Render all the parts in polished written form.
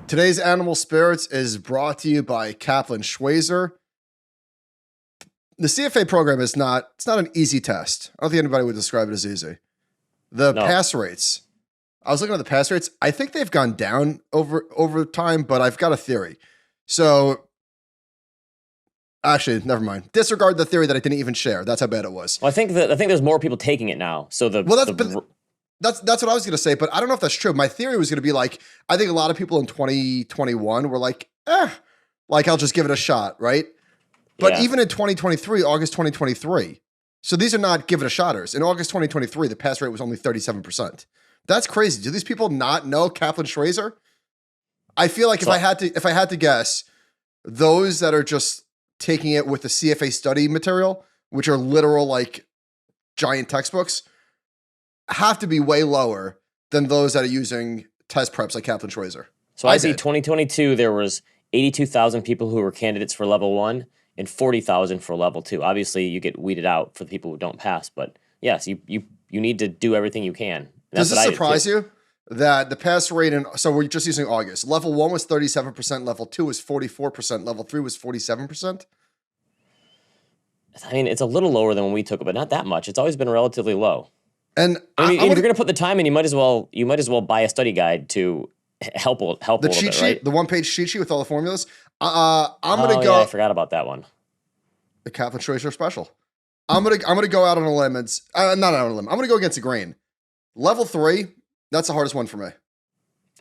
Today's Animal Spirits is brought to you by Kaplan Schweizer. The CFA program it's not an easy test. I don't think anybody would describe it as easy. The pass rates, I was looking at the pass rates. I think they've gone down over time, but I've got a theory. So actually, never mind. Disregard the theory that I didn't even share. That's how bad it was. Well, I think there's more people taking it now. So that's what I was going to say, but I don't know if that's true. My theory was going to be like, I think a lot of people in 2021 were like, like I'll just give it a shot, right? But even in 2023, August 2023, so these are not give it a shotters. In August 2023, the pass rate was only 37%. That's crazy. Do these people not know Kaplan Schweizer? I feel like if I had to guess, those that are just taking it with the CFA study material, which are literal like giant textbooks, have to be way lower than those that are using test preps like Kaplan Schweizer. So I see 2022, there was 82,000 people who were candidates for level 1 and 40,000 for level 2. Obviously, you get weeded out for the people who don't pass, but yes, you need to do everything you can. Does this surprise you that the pass rate so we're just using August. Level 1 was 37%, level 2 was 44%, level 3 was 47%? I mean, it's a little lower than when we took it, but not that much. It's always been relatively low. And if you're going to put the time in, you might as well buy a study guide to help a little bit, right? The one-page cheat sheet with all the formulas. I'm gonna go. Yeah, I forgot about that one. The Kaplan Schweizer special. I'm gonna go out on a limb. Not out on a limb. I'm gonna go against the grain. Level 3. That's the hardest one for me.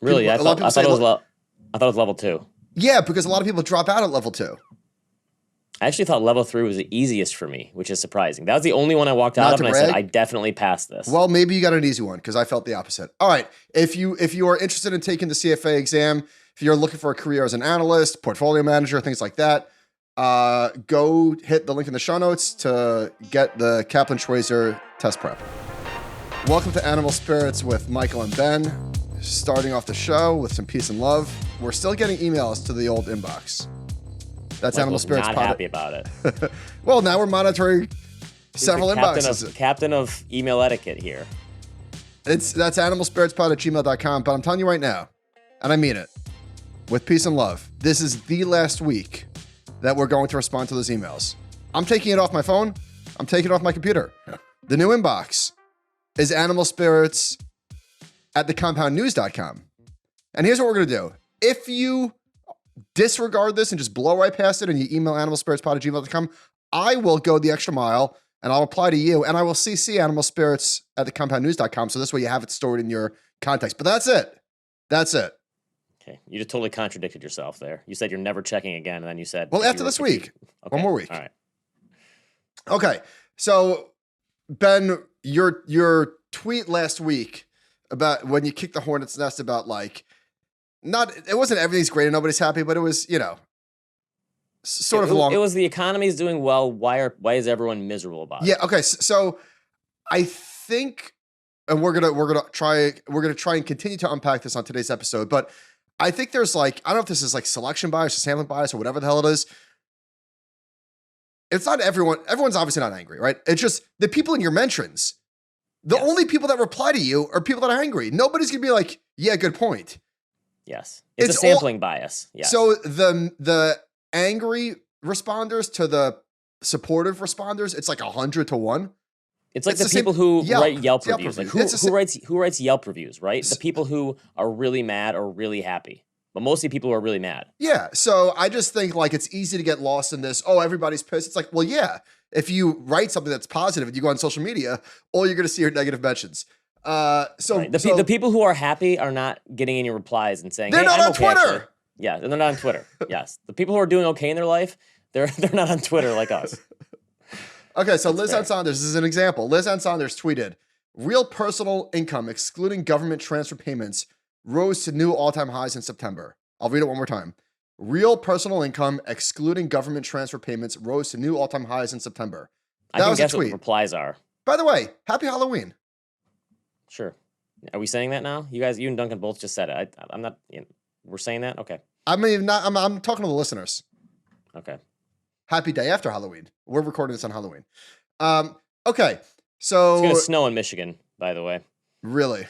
Really, I thought it was level 2. Yeah, because a lot of people drop out at level 2. I actually thought level 3 was the easiest for me, which is surprising. That was the only one I walked out of, and I said, I definitely passed this. Well, maybe you got an easy one, because I felt the opposite. All right, if you are interested in taking the CFA exam, if you're looking for a career as an analyst, portfolio manager, things like that, go hit the link in the show notes to get the Kaplan Schweizer test prep. Welcome to Animal Spirits with Michael and Ben. Starting off the show with some peace and love. We're still getting emails to the old inbox. That's Animal Spirits. Not happy about it. Well, now we're monitoring several inboxes. Captain of email etiquette here. That's animalspiritspod@gmail.com. But I'm telling you right now, and I mean it, with peace and love, this is the last week that we're going to respond to those emails. I'm taking it off my phone. I'm taking it off my computer. The new inbox is animalspirits@thecompoundnews.com. And here's what we're going to do. If you disregard this and just blow right past it and you email animalspiritspod@gmail.com, I will go the extra mile and I'll reply to you and I will CC animalspirits@thecompoundnews.com. So this way you have it stored in your context. But that's it. That's it. Okay. You just totally contradicted yourself there. You said you're never checking again. And then you said, well, after this week, okay. One more week. All right. Okay. So Ben, your tweet last week about when you kicked the hornet's nest about like, it wasn't everything's great and nobody's happy, but it was, sort of along. It was the economy's doing well. Why is everyone miserable about it? Yeah. Okay. So I think, and we're gonna try and continue to unpack this on today's episode, but I think there's like, I don't know if this is like selection bias or sampling bias or whatever the hell it is. It's not everyone. Everyone's obviously not angry, right? It's just the people in your mentions. The only people that reply to you are people that are angry. Nobody's gonna be like, yeah, good point. Yes. It's a sampling bias. Yes. So the angry responders to the supportive responders, it's like 100 to 1. It's like the people who write Yelp reviews. Like who writes Yelp reviews, right? The people who are really mad or really happy. But mostly people who are really mad. Yeah. So I just think like it's easy to get lost in this. Oh, everybody's pissed. It's like, well, yeah. If you write something that's positive and you go on social media, all you're going to see are negative mentions. The people who are happy are not getting any replies and saying, they're not on Twitter. Actually. Yeah, they're not on Twitter. Yes. The people who are doing okay in their life, they're not on Twitter like us. Okay, so Liz Ann Saunders, this is an example. Liz Ann Saunders tweeted, real personal income, excluding government transfer payments, rose to new all-time highs in September. I'll read it one more time. Real personal income, excluding government transfer payments, rose to new all-time highs in September. I think that's what replies are. By the way, happy Halloween. Sure. Are we saying that now? You and Duncan both just said it. I'm not. We're saying that. Okay. I mean, I'm talking to the listeners. Okay. Happy day after Halloween. We're recording this on Halloween. Okay. So it's gonna snow in Michigan, by the way. Really?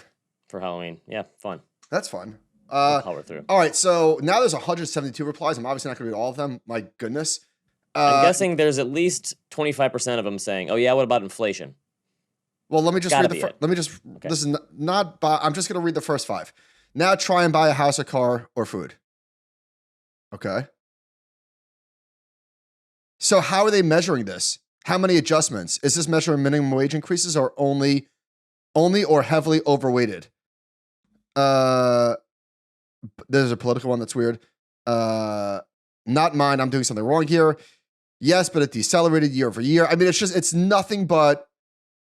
for Halloween. Yeah, fun. That's fun. We'll power through. All right, so now there's 172 replies. I'm obviously not going to read all of them. My goodness. I'm guessing there's at least 25% of them saying, "Oh yeah, what about inflation?" Well, let me just read the. Let me just. Okay. This is not. I'm just going to read the first 5. Now try and buy a house, a car, or food. Okay. So how are they measuring this? How many adjustments? Is this measuring minimum wage increases or only or heavily overweighted? There's a political one that's weird. Not mine. I'm doing something wrong here. Yes, but it decelerated year over year. I mean, it's nothing but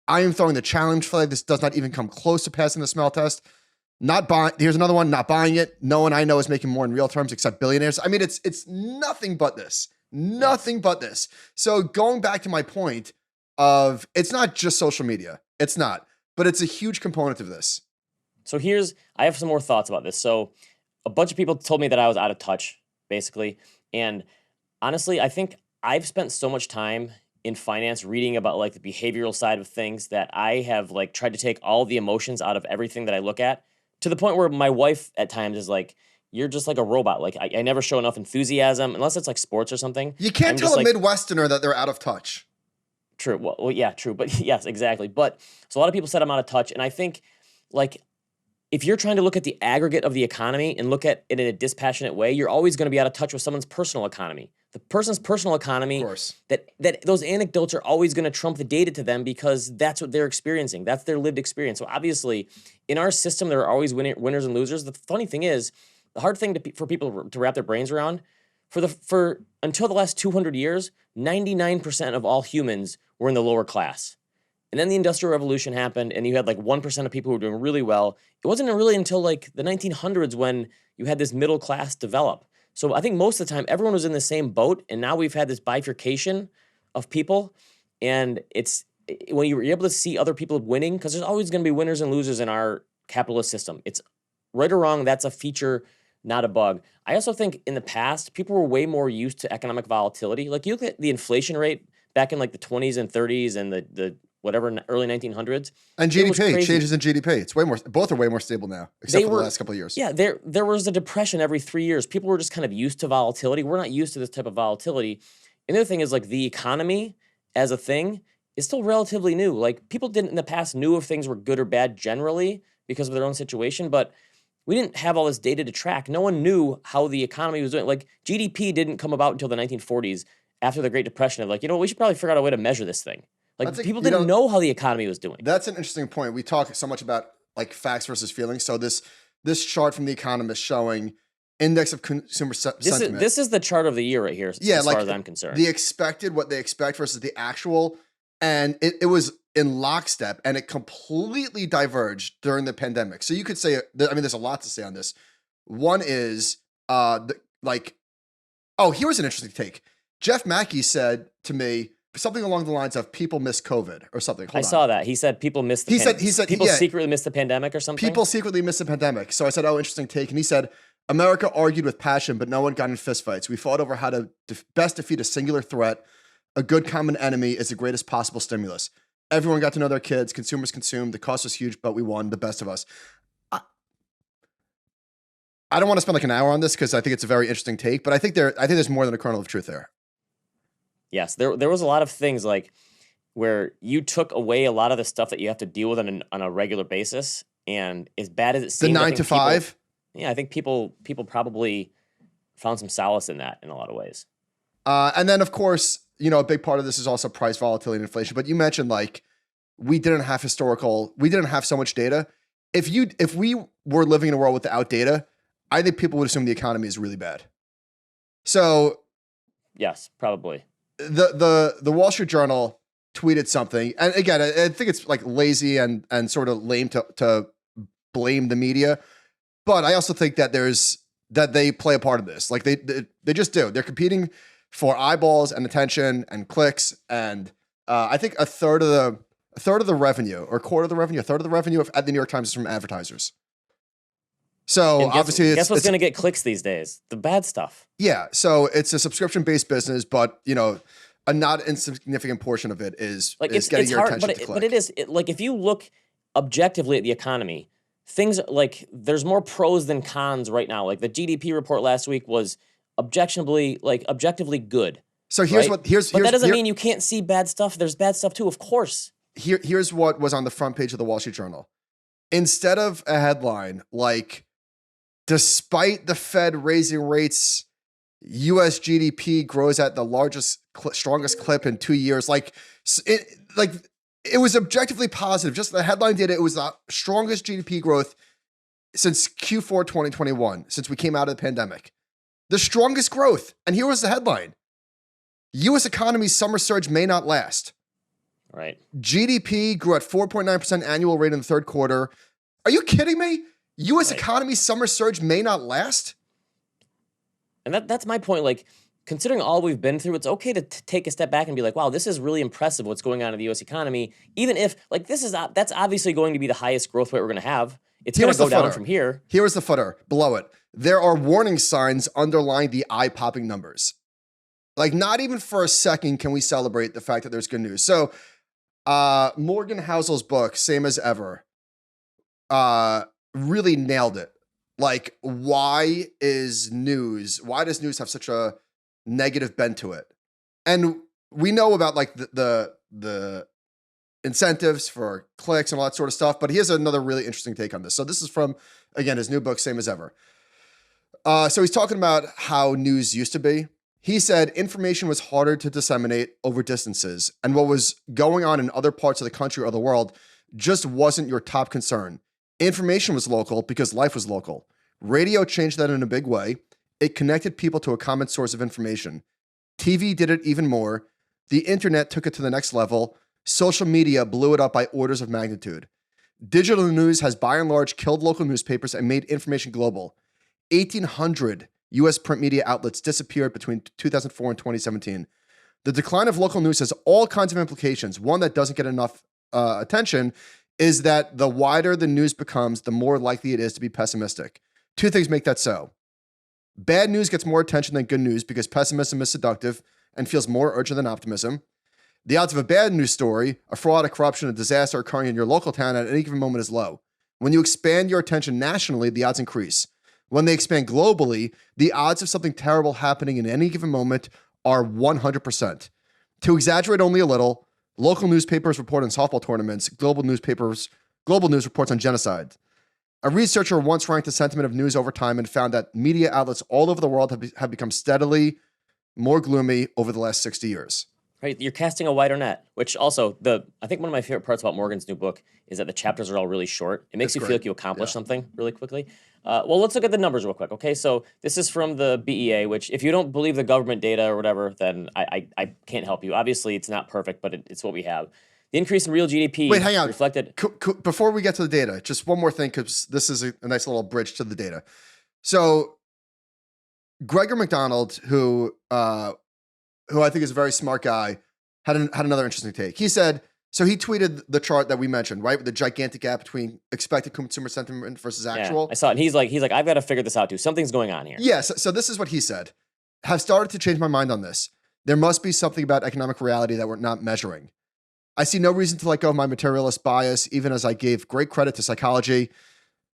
I am throwing the challenge flag. This does not even come close to passing the smell test. Not buying. Here's another one. Not buying it. No one I know is making more in real terms except billionaires. I mean, it's nothing but this. Nothing but this. So going back to my point of it's not just social media. It's not, but it's a huge component of this. So I have some more thoughts about this. So a bunch of people told me that I was out of touch, basically. And honestly, I think I've spent so much time in finance reading about like the behavioral side of things that I have like tried to take all the emotions out of everything that I look at, to the point where my wife at times is like, "You're just like a robot. Like I never show enough enthusiasm unless it's like sports or something." You can't tell a Midwesterner that they're out of touch. True. Well, yeah, true. But yes, exactly. But so a lot of people said I'm out of touch. And I think like if you're trying to look at the aggregate of the economy and look at it in a dispassionate way, you're always going to be out of touch with someone's personal economy. The person's personal economy, that those anecdotes are always going to trump the data to them because that's what they're experiencing. That's their lived experience. So obviously, in our system, there are always winners and losers. The funny thing is, the hard thing for people to wrap their brains around, for until the last 200 years, 99% of all humans were in the lower class. And then the Industrial Revolution happened, and you had like 1% of people who were doing really well. It wasn't really until like the 1900s when you had this middle class develop. So I think most of the time, everyone was in the same boat, and now we've had this bifurcation of people, and it's when you're able to see other people winning, because there's always going to be winners and losers in our capitalist system. It's right or wrong, that's a feature, not a bug. I also think in the past, people were way more used to economic volatility. Like you look at the inflation rate back in like the 20s and 30s and the whatever, early 1900s. And GDP, changes in GDP. It's way more, both are way more stable now, except for the last couple of years. Yeah, there was a depression every 3 years. People were just kind of used to volatility. We're not used to this type of volatility. And the other thing is like the economy as a thing is still relatively new. Like people didn't in the past knew if things were good or bad generally because of their own situation, but we didn't have all this data to track. No one knew how the economy was doing. Like GDP didn't come about until the 1940s after the Great Depression of like, we should probably figure out a way to measure this thing. Like people didn't know how the economy was doing. That's an interesting point. We talk so much about like facts versus feelings. So this chart from The Economist showing index of consumer sentiment. This is the chart of the year right here, as far as I'm concerned. The expected, what they expect versus the actual. And it was in lockstep and it completely diverged during the pandemic. So you could say, there's a lot to say on this. One is here's an interesting take. Jeff Mackey said to me, something along the lines of people miss COVID or something. I saw that. He said people miss the pandemic. He said people secretly miss the pandemic or something? People secretly miss the pandemic. So I said, interesting take. And he said, America argued with passion, but no one got in fistfights. We fought over how to best defeat a singular threat. A good common enemy is the greatest possible stimulus. Everyone got to know their kids. Consumers consumed. The cost was huge, but we won. The best of us. I don't want to spend like an hour on this because I think it's a very interesting take, but I think there's more than a kernel of truth there. Yes, there was a lot of things like where you took away a lot of the stuff that you have to deal with on a regular basis, and as bad as it seems, the 9 to 5. I think people probably found some solace in that in a lot of ways. And then of course, a big part of this is also price volatility and inflation. But you mentioned like we didn't have so much data. If we were living in a world without data, I think people would assume the economy is really bad. So yes, probably. The Wall Street Journal tweeted something, and again, I think it's like lazy and sort of lame to blame the media, but I also think that they play a part of this. Like they just do. They're competing for eyeballs and attention and clicks, and I think a third of the revenue or a third of the revenue at the New York Times is from advertisers. So obviously, guess what's going to get clicks these days? The bad stuff. Yeah. So it's a subscription-based business, but a not insignificant portion of it is getting your attention to click. But it is like if you look objectively at the economy, things like there's more pros than cons right now. Like the GDP report last week was objectively good. So here's but that doesn't mean you can't see bad stuff. There's bad stuff too, of course. Here's what was on the front page of the Wall Street Journal. Instead of a headline like, despite the Fed raising rates, U.S. GDP grows at the strongest clip in 2 years. It was objectively positive. Just the headline did it was the strongest GDP growth since Q4 2021, since we came out of the pandemic. The strongest growth. And here was the headline. U.S. economy's summer surge may not last. Right. GDP grew at 4.9% annual rate in the third quarter. Are you kidding me? U.S. economy's summer surge may not last? And that's my point. Like, considering all we've been through, it's okay to take a step back and be like, wow, this is really impressive what's going on in the U.S. economy. Even if, like, that's obviously going to be the highest growth rate we're going to have. It's going to go down from here. Here's the footer below it. There are warning signs underlying the eye-popping numbers. Like, not even for a second can we celebrate the fact that there's good news. So, Morgan Housel's book, Same as Ever, really nailed it. Like, why does news have such a negative bent to it? And we know about like the incentives for clicks and all that sort of stuff, but he has another really interesting take on this. So this is from, again, his new book, Same as Ever. So he's talking about how news used to be. He said information was harder to disseminate over distances, and what was going on in other parts of the country or the world just wasn't your top concern. Information was local because life was local. Radio changed that in a big way. It connected people to a common source of information. TV did it even more. The internet took it to the next level. Social media blew it up by orders of magnitude. Digital news has by and large killed local newspapers and made information global. 1,800 U.S. print media outlets disappeared between 2004 and 2017. The decline of local news has all kinds of implications. One that doesn't get enough attention is that the wider the news becomes, the more likely it is to be pessimistic. Two things make that so. Bad news gets more attention than good news because pessimism is seductive and feels more urgent than optimism. The odds of a bad news story, a fraud, a corruption, a disaster occurring in your local town at any given moment is low. When you expand your attention nationally, the odds increase. When they expand globally, the odds of something terrible happening in any given moment are 100%. To exaggerate only a little, local newspapers report on softball tournaments, global news reports on genocide. A researcher once ranked the sentiment of news over time and found that media outlets all over the world have become steadily more gloomy over the last 60 years. Right, you're casting a wider net, which also, I think one of my favorite parts about Morgan's new book is that the chapters are all really short. It makes you feel like you accomplished something really quickly. Well, let's look at the numbers real quick, okay? So this is from the BEA, which if you don't believe the government data or whatever, then I can't help you. Obviously, it's not perfect, but it's what we have. The increase in real GDP Wait, hang on. reflected... Before we get to the data, just one more thing, because this is a nice little bridge to the data. So Gregor McDonald, who I think is a very smart guy, had another interesting take. He said, so he tweeted the chart that we mentioned, right? With the gigantic gap between expected consumer sentiment versus actual. Yeah, I saw it. And he's like, I've got to figure this out too. Something's going on here. Yeah, so this is what he said. Have started to change my mind on this. There must be something about economic reality that we're not measuring. I see no reason to let go of my materialist bias, even as I gave great credit to psychology.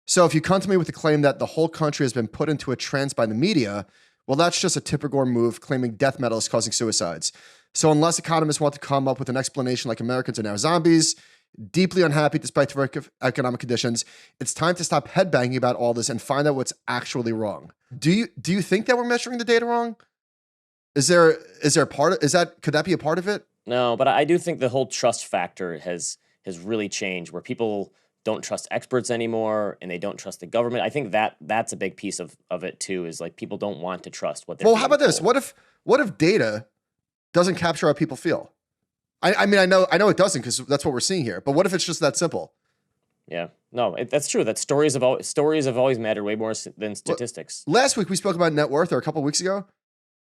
So if you come to me with the claim that the whole country has been put into a trance by the media, well, that's just a typical move claiming death metal is causing suicides. So unless economists want to come up with an explanation like Americans are now zombies, deeply unhappy despite the economic conditions, it's time to stop headbanging about all this and find out what's actually wrong. Do you think that we're measuring the data wrong? Is there a part of, could that be a part of it? No, but I do think the whole trust factor has really changed, where people don't trust experts anymore and they don't trust the government. I think that's a big piece of it too, is like people don't want to trust what they're Well, how about this? What if data doesn't capture how people feel? I mean, I know it doesn't, because that's what we're seeing here. But what if it's just that simple? Yeah, no, that's true. That stories have always mattered way more than statistics. Last week we spoke about net worth, or a couple of weeks ago.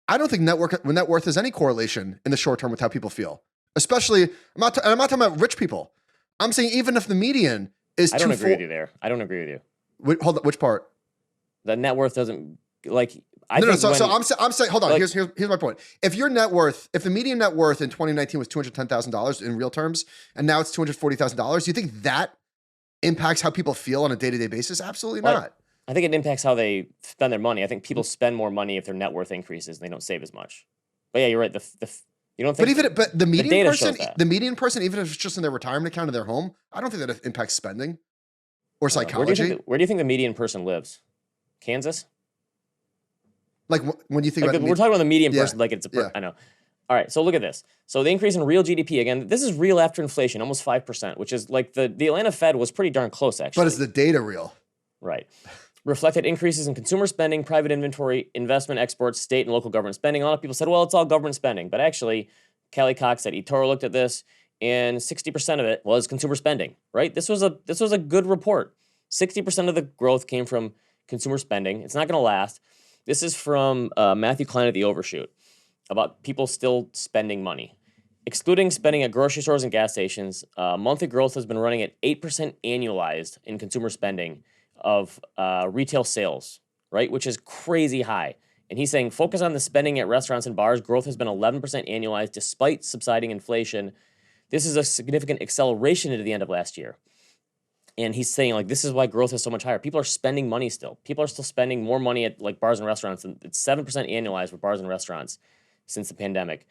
I don't think net worth has any correlation in the short term with how people feel. Especially, I'm not talking about rich people. I'm saying even if the median is I don't agree with you there. I don't agree with you. Hold on, which part? The net worth doesn't like. So I'm saying, hold on. Like, here's my point. If the median net worth in 2019 was $210,000 in real terms, and now it's $240,000, you think that impacts how people feel on a day-to-day basis? Absolutely not. I think it impacts how they spend their money. I think people spend more money if their net worth increases and they don't save as much. But yeah, you're right. You don't think but the median person, even if it's just in their retirement account of their home, I don't think that impacts spending or psychology. Where do you think the median person lives? Kansas? Like when you think about we're talking about the median person, like it's I know. All right, so look at this. So the increase in real GDP, again, this is real after inflation, almost 5%, which is like the Atlanta Fed was pretty darn close, actually. But is the data real? Right. Reflected increases in consumer spending, private inventory, investment, exports, state and local government spending. A lot of people said, well, it's all government spending. But actually, Callie Cox at eToro looked at this, and 60% of it was consumer spending, right? This was a good report. 60% of the growth came from consumer spending. It's not going to last. This is from Matthew Klein at The Overshoot, about people still spending money. Excluding spending at grocery stores and gas stations, monthly growth has been running at 8% annualized in consumer spending of retail sales, right? Which is crazy high. And he's saying, focus on the spending at restaurants and bars. Growth has been 11% annualized despite subsiding inflation. This is a significant acceleration into the end of last year. And he's saying, like, this is why growth is so much higher. People are spending money still. People are still spending more money at, like, bars and restaurants. And it's 7% annualized for bars and restaurants since the pandemic.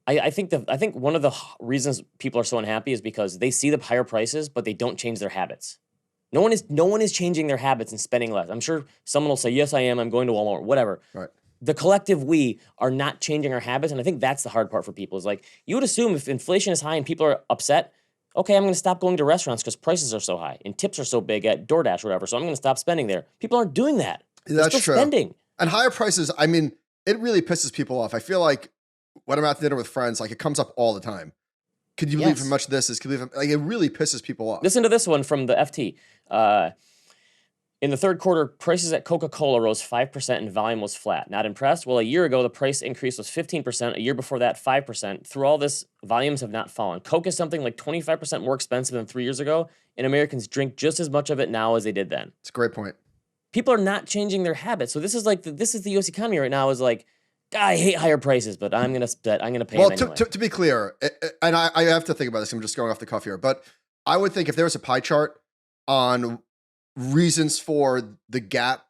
I think one of the reasons people are so unhappy is because they see the higher prices, but they don't change their habits. No one is changing their habits and spending less. I'm sure someone will say, yes, I am. I'm going to Walmart, whatever. Right. The collective we are not changing our habits. And I think that's the hard part for people is like, you would assume if inflation is high and people are upset, okay, I'm going to stop going to restaurants because prices are so high and tips are so big at DoorDash or whatever. So I'm going to stop spending there. People aren't doing that. They're still spending. And higher prices, I mean, it really pisses people off. I feel like when I'm out to dinner with friends, like it comes up all the time. Could you believe how much this is? Could you believe like it really pisses people off? Listen to this one from the FT. In the third quarter, prices at Coca-Cola rose 5% and volume was flat. Not impressed? Well, a year ago, the price increase was 15%. A year before that, 5%. Through all this, volumes have not fallen. Coke is something like 25% more expensive than 3 years ago, and Americans drink just as much of it now as they did then. It's a great point. People are not changing their habits. So this is the U.S. economy right now is like, I hate higher prices, but I'm gonna pay them anyway. To be clear, and I have to think about this. I'm just going off the cuff here, but I would think if there was a pie chart on reasons for the gap,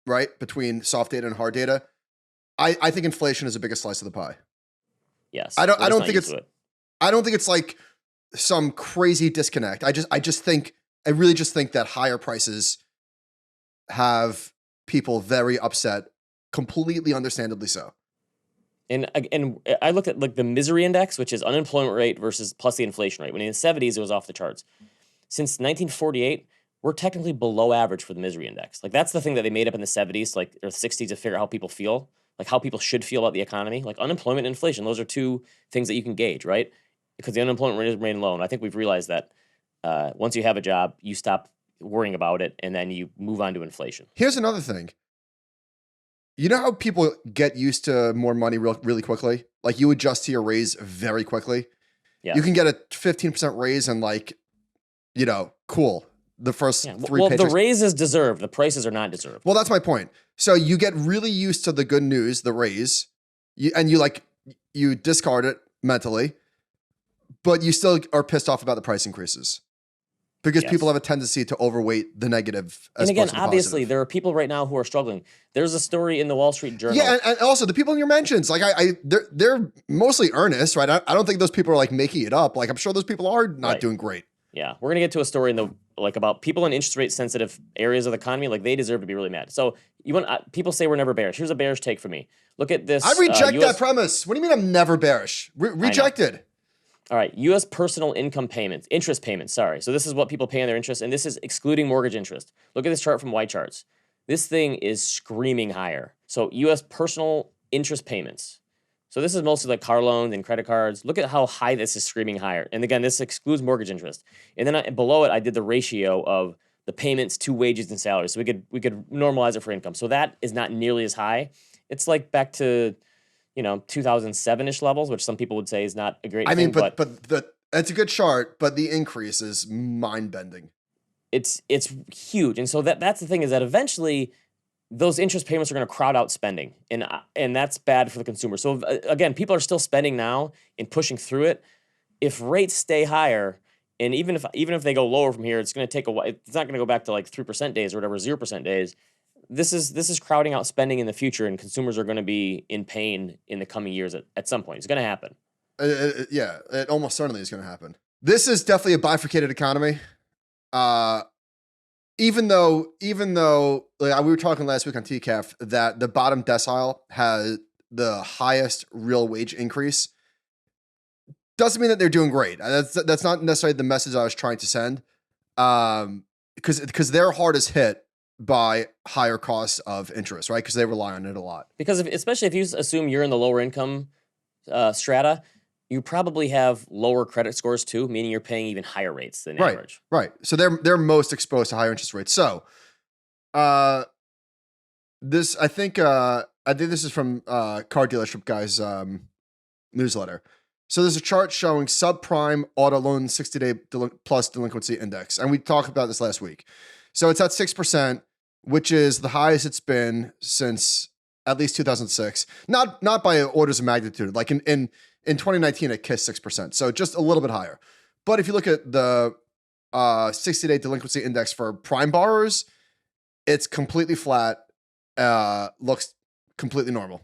right, between soft data and hard data, I think inflation is the biggest slice of the pie. Yes, I don't think it's like some crazy disconnect. I really just think that higher prices have people very upset, completely understandably so. And I looked at like the misery index, which is unemployment rate versus plus the inflation rate. When in the 70s, it was off the charts. Since 1948, we're technically below average for the misery index. Like that's the thing that they made up in the 70s, like or the 60s to figure out how people feel, like how people should feel about the economy. Like unemployment and inflation, those are two things that you can gauge, right? Because the unemployment rate is remaining low. And I think we've realized that once you have a job, you stop worrying about it and then you move on to inflation. Here's another thing. You know how people get used to more money really quickly? Like you adjust to your raise very quickly. Yeah. You can get a 15% raise and like, cool. The first three paychecks. The raise is deserved. The prices are not deserved. Well, that's my point. So you get really used to the good news, the raise, you discard it mentally, but you still are pissed off about the price increases. Because people have a tendency to overweight the negative. And again, obviously, there are people right now who are struggling. There's a story in the Wall Street Journal. Yeah, and also the people in your mentions, like they're mostly earnest, right? I don't think those people are like making it up. Like I'm sure those people are not doing great. Yeah, we're gonna get to a story about people in interest rate sensitive areas of the economy. Like they deserve to be really mad. So people say we're never bearish. Here's a bearish take for me. Look at this. I reject that premise. What do you mean I'm never bearish? Rejected. All right, U.S. personal income payments, interest payments, sorry. So this is what people pay on their interest, and this is excluding mortgage interest. Look at this chart from White Charts. This thing is screaming higher. So U.S. personal interest payments. So this is mostly like car loans and credit cards. Look at how high this is screaming higher. And again, this excludes mortgage interest. And then below it, I did the ratio of the payments to wages and salaries. So we could normalize it for income. So that is not nearly as high. It's like back to 2007-ish levels, which some people would say is not a great thing. I mean, but it's a good chart, but the increase is mind-bending. It's huge. And so that's the thing is that eventually those interest payments are going to crowd out spending, and that's bad for the consumer. So again, people are still spending now and pushing through it. If rates stay higher And even if they go lower from here, it's going to take a while. It's not going to go back to like 3% days or whatever, 0% days. This is crowding out spending in the future, and consumers are going to be in pain in the coming years at some point. It's going to happen. Yeah, it almost certainly is going to happen. This is definitely a bifurcated economy. Even though like we were talking last week on TCAF that the bottom decile has the highest real wage increase, doesn't mean that they're doing great. That's not necessarily the message I was trying to send. Because they're hardest hit by higher costs of interest, right? Because they rely on it a lot. Because especially if you assume you're in the lower income strata, you probably have lower credit scores too, meaning you're paying even higher rates than average. Right. So they're most exposed to higher interest rates. So, this I think this is from Car Dealership Guy's newsletter. So there's a chart showing subprime auto loan 60-day plus delinquency index, and we talked about this last week. So it's at 6%, which is the highest it's been since at least 2006. Not by orders of magnitude. Like in 2019, it kissed 6%, so just a little bit higher. But if you look at the 60-day delinquency index for prime borrowers, it's completely flat. Looks completely normal.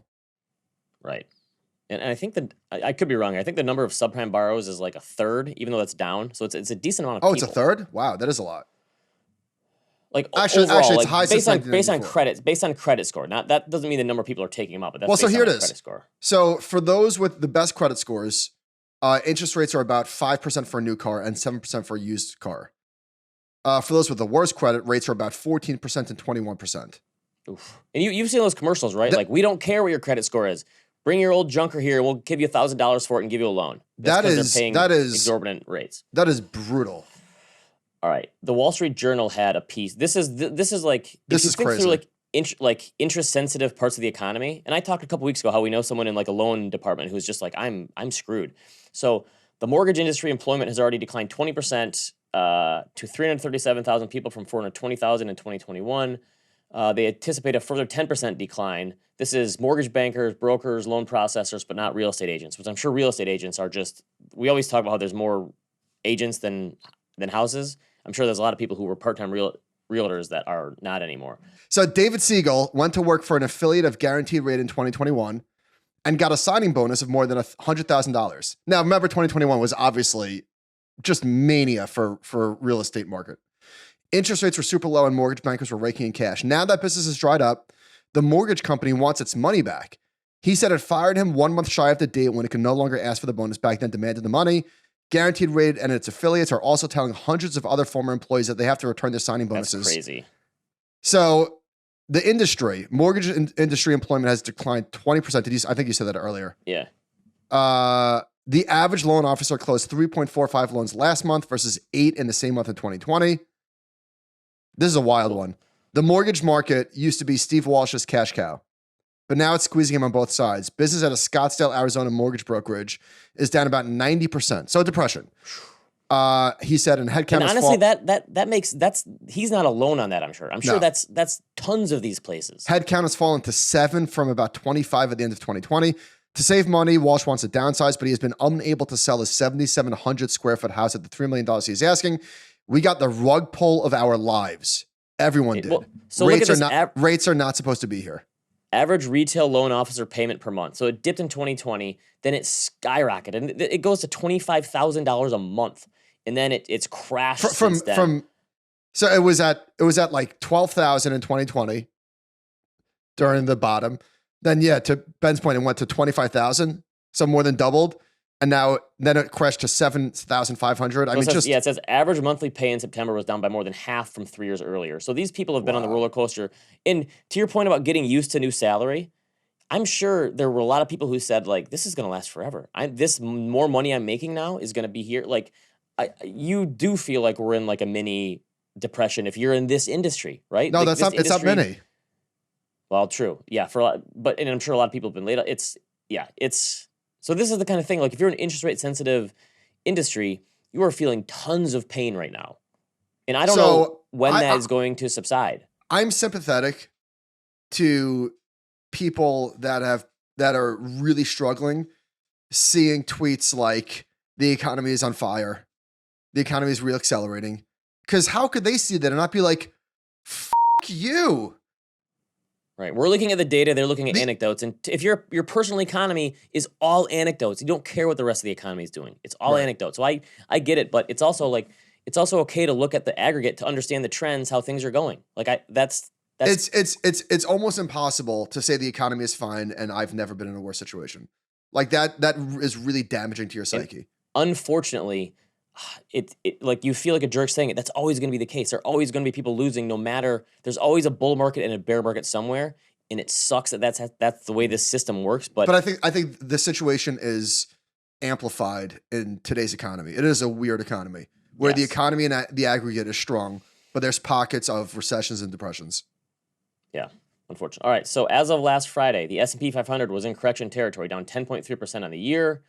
Right. And I think that I could be wrong. I think the number of subprime borrowers is like a third, even though that's down. So it's a decent amount of people. Oh, it's a third? Wow, that is a lot. Like actually, it's like high based on credit score. Not that doesn't mean the number of people are taking them up, but that's well. So here it is. Credit score. So for those with the best credit scores, interest rates are about 5% for a new car and 7% for a used car. For those with the worst credit, rates are about 14% and 21%. Oof. And you've seen those commercials, right? Like, we don't care what your credit score is. Bring your old junker here, and we'll give you $1,000 for it and give you a loan. That is exorbitant rates. That is brutal. All right, the Wall Street Journal had a piece. This is crazy. Through interest sensitive parts of the economy, and I talked a couple weeks ago how we know someone in like a loan department who's just like I'm screwed. So the mortgage industry employment has already declined 20% to 337,000 people from 420,000 in 2021. They anticipate a further 10% decline. This is mortgage bankers, brokers, loan processors, but not real estate agents, which I'm sure real estate agents are just, we always talk about how there's more agents than houses. I'm sure there's a lot of people who were part-time realtors that are not anymore. So David Siegel went to work for an affiliate of Guaranteed Rate in 2021 and got a signing bonus of more than $100,000. Now, remember, 2021 was obviously just mania for real estate market. Interest rates were super low and mortgage bankers were raking in cash. Now that business has dried up, the mortgage company wants its money back. He said it fired him 1 month shy of the date when it could no longer ask for the bonus back, then demanded the money. Guaranteed Rate and its affiliates are also telling hundreds of other former employees that they have to return their signing bonuses. That's crazy. So the industry, mortgage industry employment has declined 20%. I think you said that earlier. Yeah. The average loan officer closed 3.45 loans last month versus 8 in the same month in 2020. This is a wild one. The mortgage market used to be Steve Walsh's cash cow, but now it's squeezing him on both sides. Business at a Scottsdale, Arizona mortgage brokerage is down about 90%. So depression. He said, and headcount. And honestly, he's not alone on that. I'm sure. No. That's tons of these places. Headcount has fallen to 7 from about 25 at the end of 2020. To save money, Walsh wants to downsize, but he has been unable to sell his 7,700 square foot house at the $3 million he's asking. We got the rug pull of our lives. Everyone did. Well, so rates are not supposed to be here. Average retail loan officer payment per month. So it dipped in 2020, then it skyrocketed, and it goes to $25,000 a month, and then it's crashed since then. So it was at like 12,000 in 2020 during the bottom. Then to Ben's point, it went to 25,000, so more than doubled. And then it crashed to 7,500. It says average monthly pay in September was down by more than half from 3 years earlier. So these people have been on the roller coaster. And to your point about getting used to new salary, I'm sure there were a lot of people who said, like, this is going to last forever. This more money I'm making now is going to be here. Like, you do feel like we're in like a mini depression if you're in this industry, right? No, like, it's not mini. Well, true. Yeah, and I'm sure a lot of people have been laid off. So this is the kind of thing, like if you're an interest rate sensitive industry, you are feeling tons of pain right now. And I don't know when that is going to subside. I'm sympathetic to people that are really struggling, seeing tweets like the economy is on fire. the economy is reaccelerating. Because how could they see that and not be like, "F you"? Right. We're looking at the data. They're looking at anecdotes. And if your personal economy is all anecdotes, you don't care what the rest of the economy is doing. It's all anecdotes. So I get it, but it's also okay to look at the aggregate to understand the trends, how things are going. It's almost impossible to say the economy is fine and I've never been in a worse situation. Like that is really damaging to your psyche. Unfortunately, it like you feel like a jerk saying it. That's always going to be the case. There are always going to be people losing, no matter. There's always a bull market and a bear market somewhere, and it sucks that that's the way this system works. But I think the situation is amplified in today's economy. It is a weird economy where the economy in the aggregate is strong, but there's pockets of recessions and depressions. Yeah, unfortunately. All right. So as of last Friday, the S&P 500 was in correction territory, down 10.3% on the year.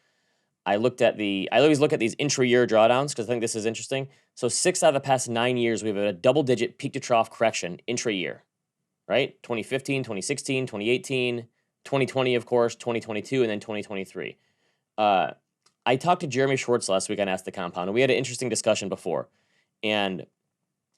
I always look at these intra-year drawdowns because I think this is interesting. So 6 out of the past 9 years, we've had a double-digit peak-to-trough correction intra-year, right? 2015, 2016, 2018, 2020, of course, 2022, and then 2023. I talked to Jeremy Schwartz last week on Ask the Compound, and we had an interesting discussion before. And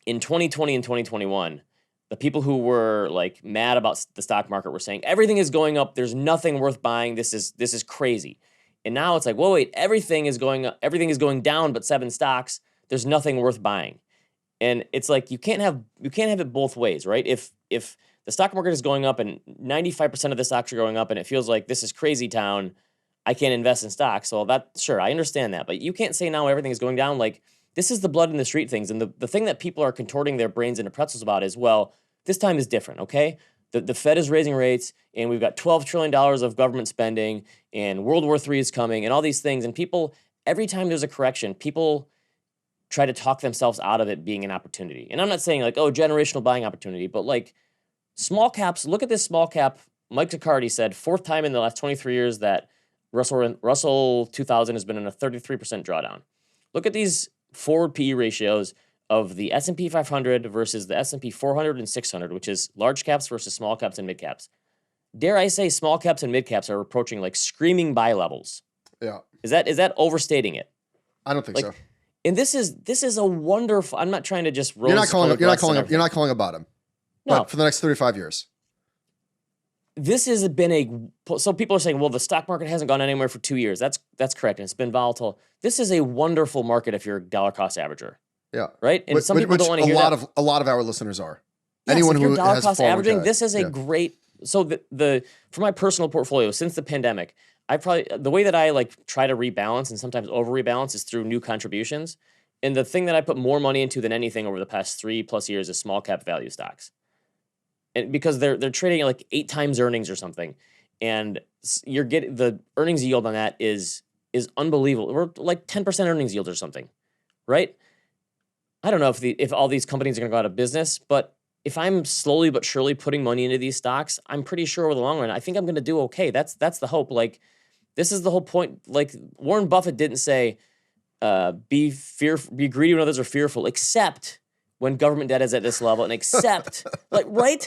in 2020 and 2021, the people who were like mad about the stock market were saying everything is going up. There's nothing worth buying. This is crazy. And now it's like, whoa, wait, everything is going up, everything is going down, but 7 stocks. There's nothing worth buying. And it's like you can't have it both ways, right? If the stock market is going up and 95% of the stocks are going up, and it feels like this is crazy town, I can't invest in stocks. So sure, I understand that, but you can't say now everything is going down. Like this is the blood in the street things, and the thing that people are contorting their brains into pretzels about is, well, this time is different, okay? The Fed is raising rates, and we've got $12 trillion of government spending, and World War III is coming, and all these things. And people, every time there's a correction, people try to talk themselves out of it being an opportunity. And I'm not saying like, oh, generational buying opportunity, but like small caps, look at this small cap. Mike Riccardi said 4th time in the last 23 years that Russell 2000 has been in a 33% drawdown. Look at these forward PE ratios of the S&P 500 versus the S&P 400 and 600, which is large caps versus small caps and mid caps. Dare I say small caps and mid caps are approaching like screaming buy levels. Yeah. Is that overstating it? I don't think so. And this is a wonderful. I'm not trying to just roll. You're not calling a bottom. No. But for the next 35 years. This has been so people are saying, well, the stock market hasn't gone anywhere for 2 years. That's correct. And it's been volatile. This is a wonderful market if you're a dollar cost averager. Yeah. Right? And some people don't want to hear that. A lot of our listeners are. Yes, anyone who dollar cost averaging, this is a great. So for my personal portfolio since the pandemic, the way that I like try to rebalance and sometimes over rebalance is through new contributions. And the thing that I put more money into than anything over the past 3+ years is small cap value stocks. And because they're trading at like 8 times earnings or something, and you're getting the earnings yield on that is unbelievable. We're like 10% earnings yield or something, right? I don't know if all these companies are going to go out of business, but if I'm slowly but surely putting money into these stocks, I'm pretty sure over the long run, I think I'm going to do okay. That's the hope. Like, this is the whole point. Like, Warren Buffett didn't say, be greedy when others are fearful, except when government debt is at this level, and except, like, right?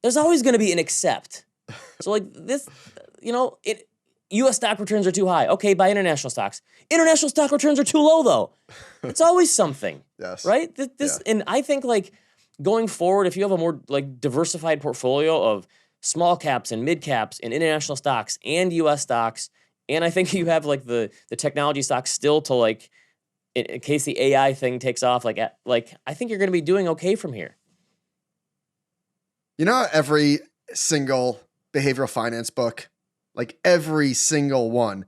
There's always going to be an except. So, like, this, U.S. stock returns are too high. Okay, buy international stocks. International stock returns are too low, though. It's always something. Yes. Right? And I think, like, going forward, if you have a more like diversified portfolio of small caps and mid caps and international stocks and U.S. stocks, and I think you have like the technology stocks still to like, in case the AI thing takes off, like I think you're going to be doing okay from here. You know, every single behavioral finance book, like every single one,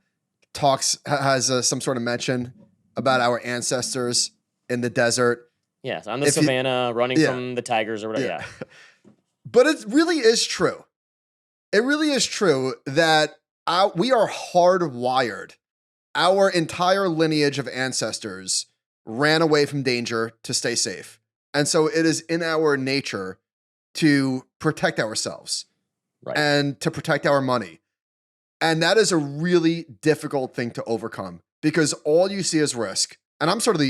has some sort of mention about our ancestors in the desert. Yes, on the savannah, running from the tigers or whatever. Yeah. But it really is true. It really is true that we are hardwired. Our entire lineage of ancestors ran away from danger to stay safe. And so it is in our nature to protect ourselves and to protect our money. And that is a really difficult thing to overcome because all you see is risk. And I'm sort of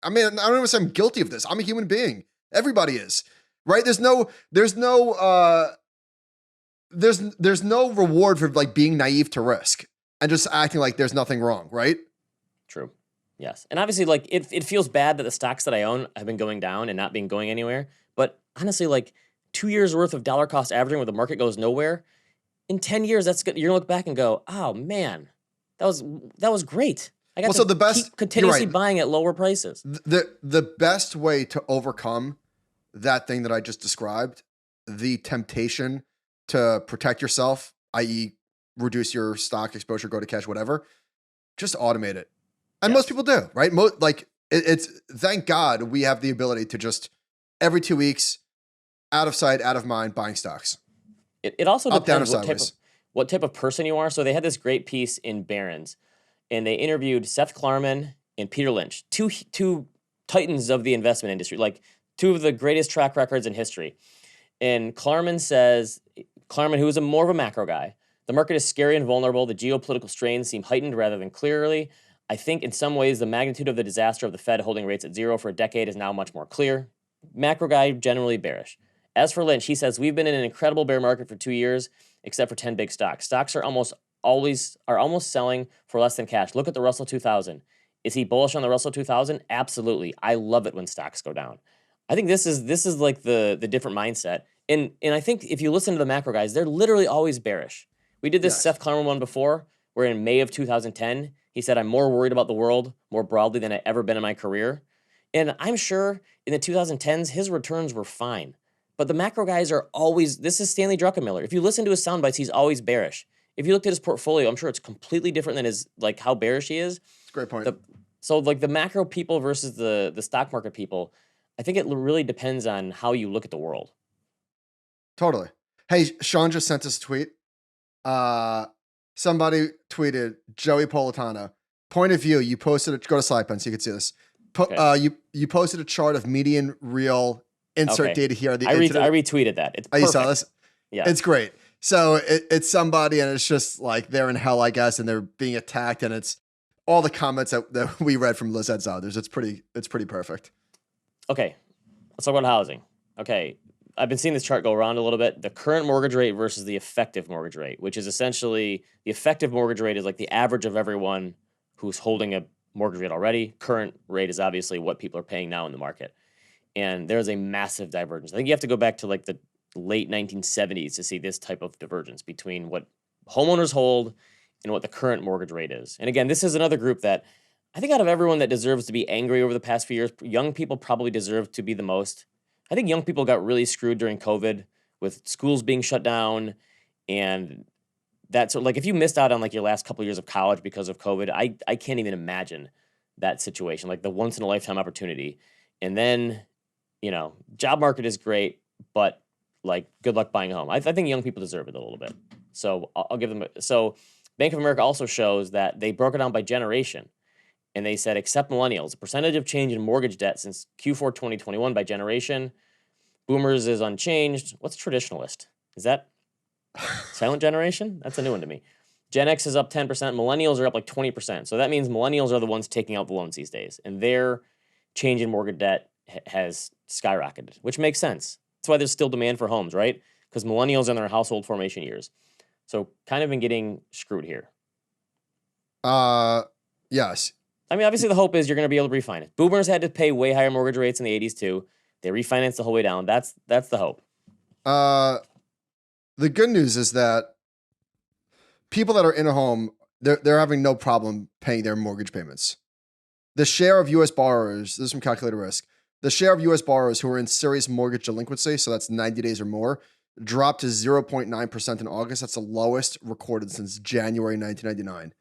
I don't even say I'm guilty of this. I'm a human being. Everybody is, right? There's no reward for like being naive to risk and just acting like there's nothing wrong, right? True. Yes. And obviously, like, it feels bad that the stocks that I own have been going down and not going anywhere. But honestly, like, 2 years worth of dollar cost averaging where the market goes nowhere, in 10 years, that's good. You're gonna look back and go, oh man, that was great. I got to keep continuously buying at lower prices. The best way to overcome that thing that I just described, the temptation to protect yourself, i.e., reduce your stock exposure, go to cash, whatever, just automate it. And most people do, right? It's thank God we have the ability to just every 2 weeks, out of sight, out of mind, buying stocks. It also depends what type of person you are. So they had this great piece in Barron's, and they interviewed Seth Klarman and Peter Lynch, two titans of the investment industry, like two of the greatest track records in history. And Klarman, who is more of a macro guy, the market is scary and vulnerable. The geopolitical strains seem heightened rather than clearly. I think in some ways the magnitude of the disaster of the Fed holding rates at zero for a decade is now much more clear. Macro guy, generally bearish. As for Lynch, he says, we've been in an incredible bear market for 2 years, except for 10 big stocks. Stocks are almost selling for less than cash. Look at the Russell 2000. Is he bullish on the Russell 2000? Absolutely. I love it when stocks go down. I think this is like the different mindset. And I think if you listen to the macro guys, they're literally always bearish. We did this Seth Klarman one before, where in May of 2010, he said, I'm more worried about the world more broadly than I've ever been in my career. And I'm sure in the 2010s, his returns were fine. But the macro guys are always, this is Stanley Druckenmiller. If you listen to his sound bites, he's always bearish. If you looked at his portfolio, I'm sure it's completely different than his, like, how bearish he is. That's a great point. So like the macro people versus the stock market people, I think it really depends on how you look at the world. Totally. Hey, Sean just sent us a tweet. Somebody tweeted, Joey Politano, point of view, you posted it, go to SlidePen so you can see this. You posted a chart of median real insert data here. I retweeted that. It's perfect. You saw this? Yeah. It's great. So it's somebody and it's just like they're in hell, I guess, and they're being attacked, and it's all the comments that we read from Lizette's others. It's pretty perfect. Okay. Let's talk about housing. Okay. I've been seeing this chart go around a little bit. The current mortgage rate versus the effective mortgage rate, which is essentially the effective mortgage rate is like the average of everyone who's holding a mortgage rate already. Current rate is obviously what people are paying now in the market. And there's a massive divergence. I think you have to go back to like the late 1970s to see this type of divergence between what homeowners hold and what the current mortgage rate is. And again, this is another group that I think out of everyone that deserves to be angry over the past few years, young people probably deserve to be the most. I think young people got really screwed during COVID with schools being shut down, and that's like if you missed out on like your last couple of years of college because of COVID, I can't even imagine that situation, like the once in a lifetime opportunity. And then, job market is great, but like good luck buying a home. I think young people deserve it a little bit. So I'll give them. So Bank of America also shows that they broke it down by generation. And they said, except millennials, the percentage of change in mortgage debt since Q4 2021 by generation, boomers is unchanged. What's traditionalist? Is that silent generation? That's a new one to me. Gen X is up 10%. Millennials are up like 20%. So that means millennials are the ones taking out the loans these days. And their change in mortgage debt has skyrocketed, which makes sense. That's why there's still demand for homes, right? Because millennials are in their household formation years. So kind of been getting screwed here. Yes. I mean, obviously the hope is you're going to be able to refinance. Boomers had to pay way higher mortgage rates in the 80s too. They refinanced the whole way down. That's the hope. The good news is that people that are in a home, they're having no problem paying their mortgage payments. The share of U.S. borrowers, this is from Calculator Risk, the share of U.S. borrowers who are in serious mortgage delinquency, so that's 90 days or more, dropped to 0.9% in August. That's the lowest recorded since January 1999.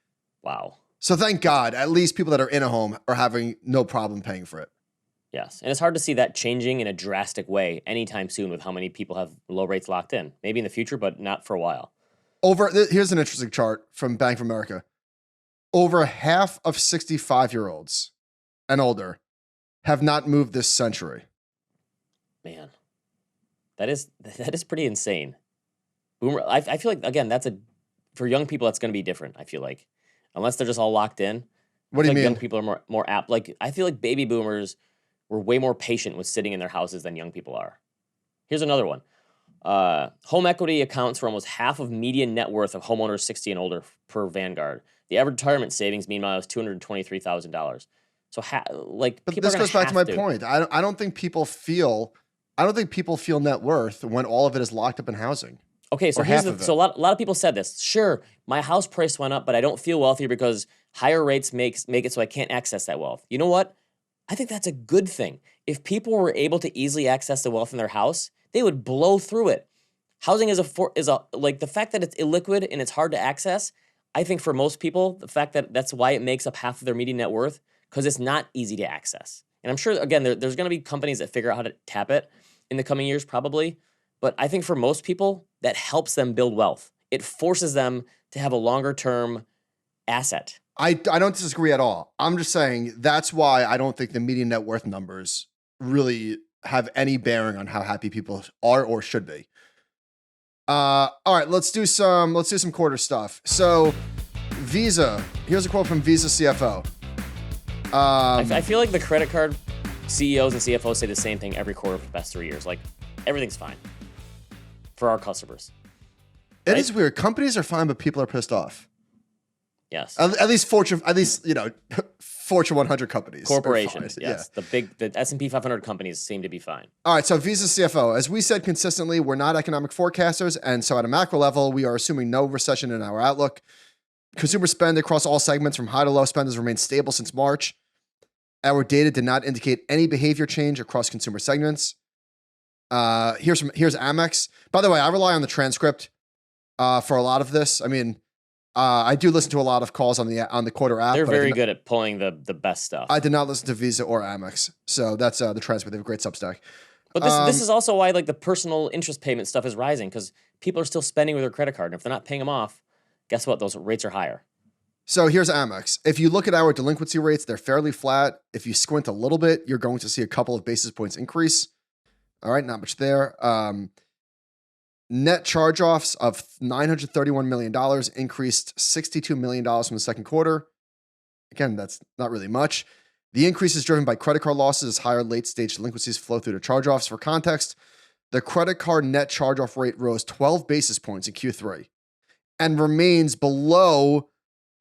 Wow. So thank God, at least people that are in a home are having no problem paying for it. Yes, and it's hard to see that changing in a drastic way anytime soon with how many people have low rates locked in. Maybe in the future, but not for a while. Here's an interesting chart from Bank of America. Over half of 65-year-olds and older have not moved this century. Man, that is pretty insane. Boomer, I feel like, again, for young people, that's going to be different, I feel like. Unless they're just all locked in. What do you mean? Young people are more apt. Like, I feel like baby boomers were way more patient with sitting in their houses than young people are. Here's another one. Home equity accounts for almost half of median net worth of homeowners 60 and older per Vanguard. The average retirement savings, meanwhile, is $223,000. So but this goes back to my point. I don't think people feel net worth when all of it is locked up in housing. Okay, so so a lot of people said this. Sure, my house price went up, but I don't feel wealthier because higher rates make it so I can't access that wealth. You know what? I think that's a good thing. If people were able to easily access the wealth in their house, they would blow through it. Housing is like the fact that it's illiquid and it's hard to access. I think for most people, the fact that that's why it makes up half of their median net worth, because it's not easy to access. And I'm sure, again, there's going to be companies that figure out how to tap it in the coming years, probably. But I think for most people, that helps them build wealth. It forces them to have a longer term asset. I don't disagree at all. I'm just saying that's why I don't think the median net worth numbers really have any bearing on how happy people are or should be. All right, let's do some quarter stuff. So Visa, here's a quote from Visa CFO. I feel like the credit card CEOs and CFOs say the same thing every quarter for the past 3 years. Like, everything's fine for our customers. It is weird. Companies are fine, but people are pissed off. Yes. At least Fortune 100 companies. Corporations, yes. Yeah. The S&P 500 companies seem to be fine. All right, so Visa CFO, as we said consistently, we're not economic forecasters, and so at a macro level, we are assuming no recession in our outlook. Consumer spend across all segments from high to low spend has remained stable since March. Our data did not indicate any behavior change across consumer segments. Here's Amex. By the way, I rely on the transcript for a lot of this. I mean, I do listen to a lot of calls on the Quarter app. They're very good at pulling the best stuff. I did not listen to Visa or Amex, so that's the transcript. They have a great Substack. But this is also why like the personal interest payment stuff is rising, because people are still spending with their credit card, and if they're not paying them off, guess what? Those rates are higher. So here's Amex. If you look at our delinquency rates, they're fairly flat. If you squint a little bit, you're going to see a couple of basis points increase. All right, not much there. Net charge-offs of $931 million increased $62 million from the second quarter. Again, that's not really much. The increase is driven by credit card losses as higher late-stage delinquencies flow through to charge-offs. For context, the credit card net charge-off rate rose 12 basis points in Q3 and remains below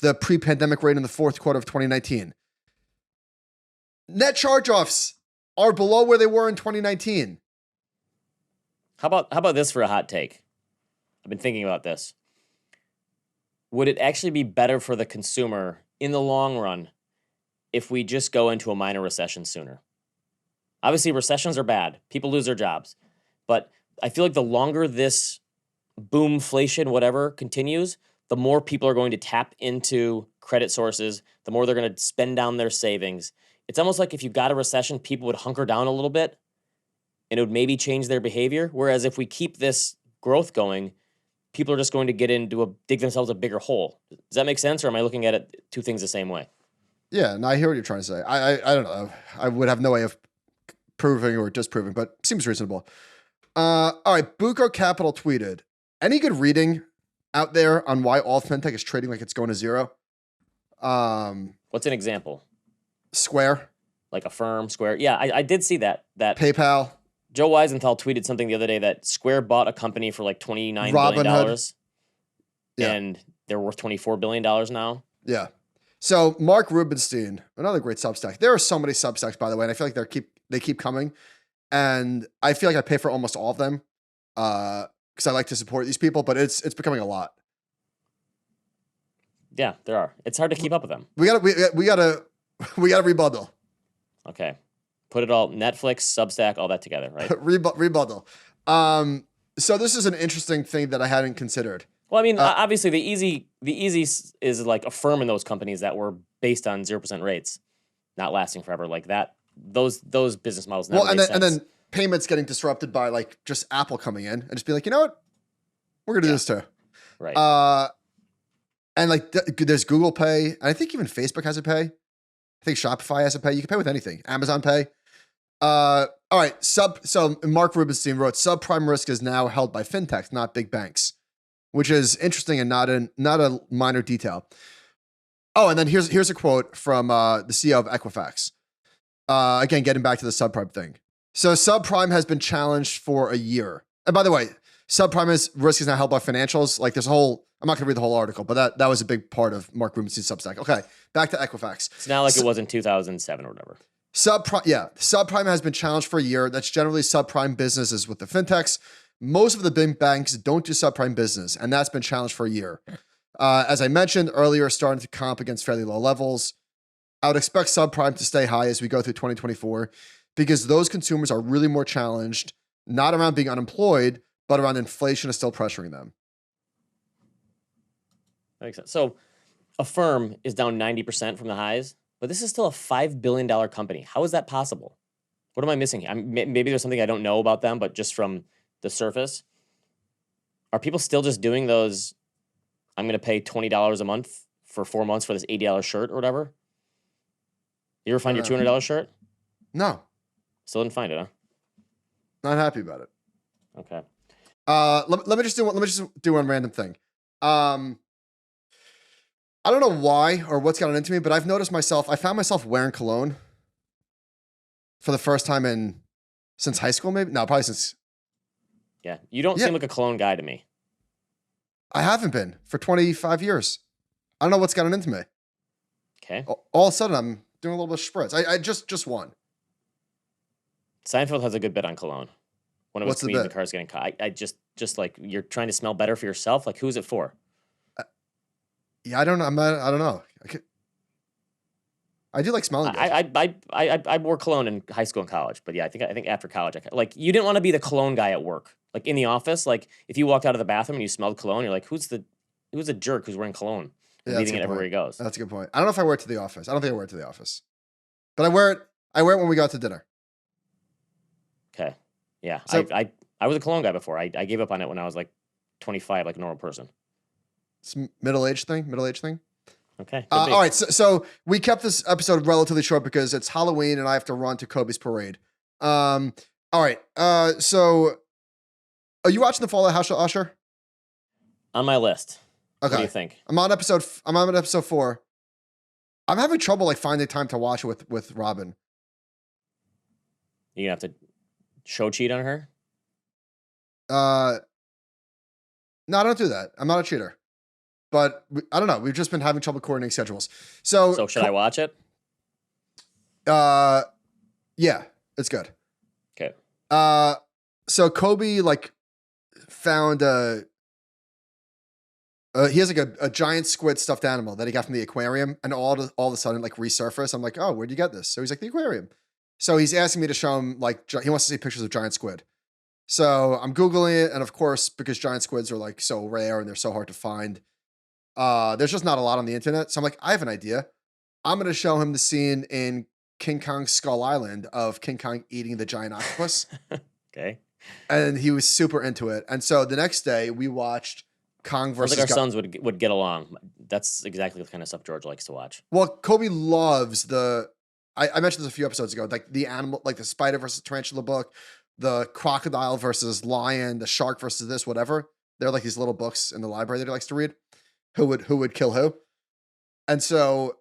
the pre-pandemic rate in the fourth quarter of 2019. Net charge-offs are below where they were in 2019. How about this for a hot take? I've been thinking about this. Would it actually be better for the consumer in the long run if we just go into a minor recession sooner? Obviously, recessions are bad. People lose their jobs. But I feel like the longer this boomflation, whatever, continues, the more people are going to tap into credit sources, the more they're going to spend down their savings. It's almost like if you got a recession, people would hunker down a little bit and it would maybe change their behavior. Whereas if we keep this growth going, people are just going to dig themselves a bigger hole. Does that make sense? Or am I looking at it two things the same way? Yeah, no, I hear what you're trying to say. I don't know. I would have no way of proving or disproving, but seems reasonable. All right, Buco Capital tweeted, any good reading out there on why all fintech is trading like it's going to zero? What's an example? Square. Like Affirm, Square. Yeah, I did see that. PayPal. Joe Weisenthal tweeted something the other day that Square bought a company for like $29 billion. Yeah. And they're worth $24 billion now. Yeah. So Mark Rubenstein, another great Substack. There are so many Substacks, by the way, and I feel like they keep coming. And I feel like I pay for almost all of them because I like to support these people, but it's becoming a lot. Yeah, there are. It's hard to keep up with them. We gotta rebundle. Okay. Put it all, Netflix, Substack, all that together, right? Rebundle. So this is an interesting thing that I hadn't considered. Well, I mean, obviously the easy is like Affirm in those companies that were based on 0% rates, not lasting forever like that. Those business models never made sense. And then payments getting disrupted by like just Apple coming in and just be like, you know what? We're going to do this too. Right. And like there's Google Pay. And I think even Facebook has a pay. I think Shopify has a pay. You can pay with anything. Amazon Pay. All right. So Mark Rubenstein wrote, subprime risk is now held by fintechs, not big banks, which is interesting and not a minor detail. Oh, and then here's a quote from the CEO of Equifax. Again, getting back to the subprime thing. So subprime has been challenged for a year. And by the way, Subprime risk is now held by financials. Like there's a whole, I'm not going to read the whole article, but that was a big part of Mark Rubenstein's Substack. Okay, back to Equifax. It's not like it was in 2007 or whatever. Subprime has been challenged for a year. That's generally subprime businesses with the fintechs. Most of the big banks don't do subprime business, and that's been challenged for a year. As I mentioned earlier, starting to comp against fairly low levels. I would expect subprime to stay high as we go through 2024 because those consumers are really more challenged, not around being unemployed, but around inflation is still pressuring them. That makes sense. So a firm is down 90% from the highs, but this is still a $5 billion company. How is that possible? What am I missing? Maybe there's something I don't know about them, but just from the surface, are people still just doing those, I'm going to pay $20 a month for 4 months for this $80 shirt or whatever? You ever find your $200 shirt? No. Still didn't find it, huh? Not happy about it. Okay. Let me just do one random thing. I don't know why or what's gotten into me, but I found myself wearing cologne for the first time since high school, maybe? No, probably since. Yeah. You don't seem like a cologne guy to me. I haven't been for 25 years. I don't know what's gotten into me. Okay. All of a sudden, I'm doing a little bit of spritz. I just won. Seinfeld has a good bit on cologne. One of his comedians in the car is getting caught. I just like, you're trying to smell better for yourself. Like, who's it for? Yeah, I don't know. I don't know. I do like smelling good. I wore cologne in high school and college, but yeah, I think after college, like, you didn't want to be the cologne guy at work. Like in the office, like if you walked out of the bathroom and you smelled cologne, you're like, who's a jerk who's wearing cologne, leaving it everywhere he goes. That's a good point. I don't know if I wear it to the office. I don't think I wear it to the office, but I wear it when we go out to dinner. Okay, yeah, so, I was a cologne guy before. I gave up on it when I was like 25, like a normal person. It's middle-aged thing. Okay. All right. So we kept this episode relatively short because it's Halloween and I have to run to Kobe's parade. All right. So are you watching the Fallout House, Usher? On my list. Okay. What do you think? I'm on episode 4. I'm having trouble like finding time to watch it with Robin. You gonna have to show cheat on her? No, I don't do that. I'm not a cheater. But I don't know. We've just been having trouble coordinating schedules. So should I watch it? Yeah, it's good. Okay. So Kobe like found he has like a giant squid stuffed animal that he got from the aquarium, and all of a sudden like resurfaced. I'm like, oh, where'd you get this? So he's like, the aquarium. So he's asking me to show him like he wants to see pictures of giant squid. So I'm Googling it, and of course, because giant squids are like so rare and they're so hard to find, there's just not a lot on the internet. So I'm like, I have an idea. I'm going to show him the scene in King Kong Skull Island of King Kong eating the giant octopus. Okay. And he was super into it. And so the next day we watched Kong versus. I think our sons would get along. That's exactly the kind of stuff George likes to watch. Well, Kobe loves I mentioned this a few episodes ago, like the animal, like the spider versus tarantula book, the crocodile versus lion, the shark versus this, whatever. They're like these little books in the library that he likes to read. Who would kill who? And so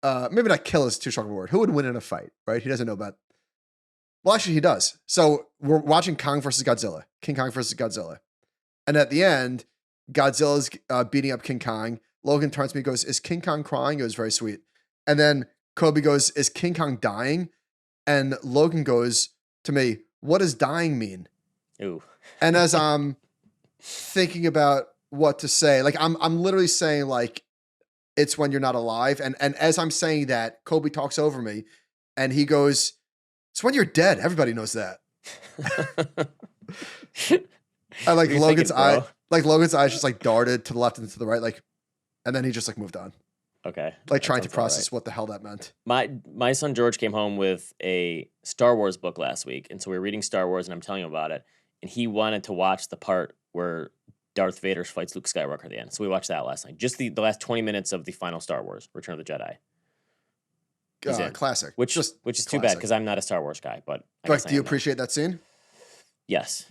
maybe not kill is too strong of a word. Who would win in a fight, right? He doesn't know about. Well, actually, he does. So we're watching Kong versus Godzilla, King Kong versus Godzilla. And at the end, Godzilla's beating up King Kong. Logan turns to me and goes, is King Kong crying? It was very sweet. And then Kobe goes, is King Kong dying? And Logan goes to me, what does dying mean? Ooh. And as I'm thinking about what to say, like I'm literally saying like, it's when you're not alive. And as I'm saying that, Kobe talks over me and he goes, it's when you're dead. Everybody knows that. I like Logan's eye. Like Logan's eyes just like darted to the left and to the right, like, and then he just like moved on. Okay. Like trying to process what the hell that meant. My son George came home with a Star Wars book last week, and so we were reading Star Wars, and I'm telling him about it, and he wanted to watch the part where Darth Vader fights Luke Skywalker at the end. So we watched that last night. Just the last 20 minutes of the final Star Wars, Return of the Jedi. Classic. Which is too bad because I'm not a Star Wars guy, but do you appreciate that scene? Yes.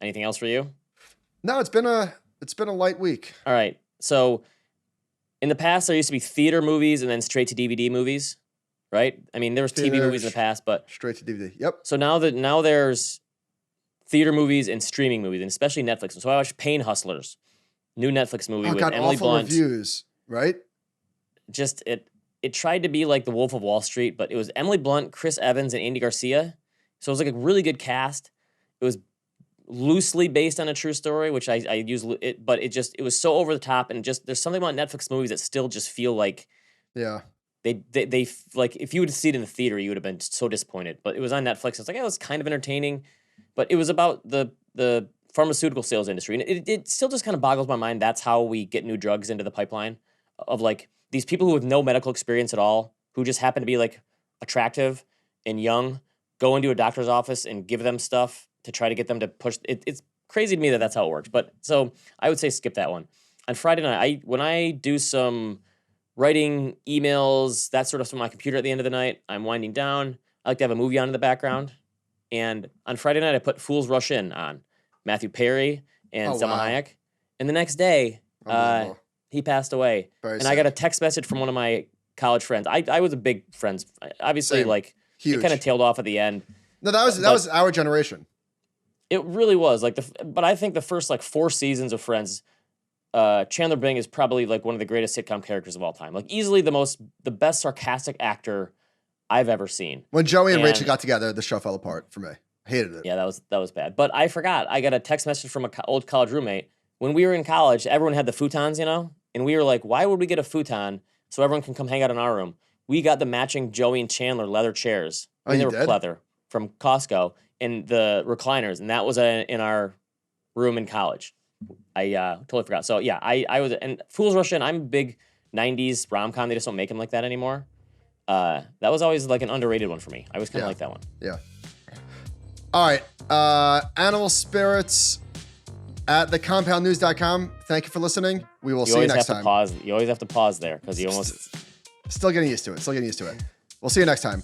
Anything else for you? No, it's been a light week. All right. So in the past, there used to be theater movies and then straight to DVD movies, right? I mean, there was TV movies in the past, but straight to DVD. Yep. So now there's theater movies and streaming movies, and especially Netflix. So I watched Pain Hustlers, new Netflix movie with Emily Blunt. Reviews, right? Just it tried to be like The Wolf of Wall Street, but it was Emily Blunt, Chris Evans, and Andy Garcia. So it was like a really good cast. It was loosely based on a true story, which I use it, but it was so over the top, and just there's something about Netflix movies that still just feel like they like if you would see it in the theater, you would have been so disappointed. But it was on Netflix. It's like it was kind of entertaining, but it was about the pharmaceutical sales industry, and it still just kind of boggles my mind. That's how we get new drugs into the pipeline of like these people who have no medical experience at all, who just happen to be like attractive and young, go into a doctor's office and give them stuff to try to get them to push. It's crazy to me that that's how it works. But so I would say skip that one. On Friday night, when I do some writing, emails, that sort of stuff on my computer at the end of the night, I'm winding down. I like to have a movie on in the background. And on Friday night, I put Fools Rush In on Matthew Perry and Selma Hayek. And the next day, he passed away. Very sad. I got a text message from one of my college friends. I was a big Friends. Obviously, Same. Like, huge. It kind of tailed off at the end. No, that was our generation. It really was. But I think the first, 4 seasons of Friends, Chandler Bing is probably, one of the greatest sitcom characters of all time. Easily the best sarcastic actor I've ever seen. When Joey and Rachel got together, the show fell apart for me. I hated it. Yeah, that was bad. But I forgot. I got a text message from an old college roommate. When we were in college, everyone had the futons, And we were like, why would we get a futon so everyone can come hang out in our room? We got the matching Joey and Chandler leather chairs. They were leather from Costco and the recliners. And that was in our room in college. I totally forgot. So, yeah, I was... And Fools Rush In, I'm a big 90s rom-com. They just don't make them like that anymore. That was always an underrated one for me. I always kind of like that one. Yeah. All right. Animal Spirits at thecompoundnews.com. Thank you for listening. We will see you next time. You always have to pause there because you almost... Still getting used to it. We'll see you next time.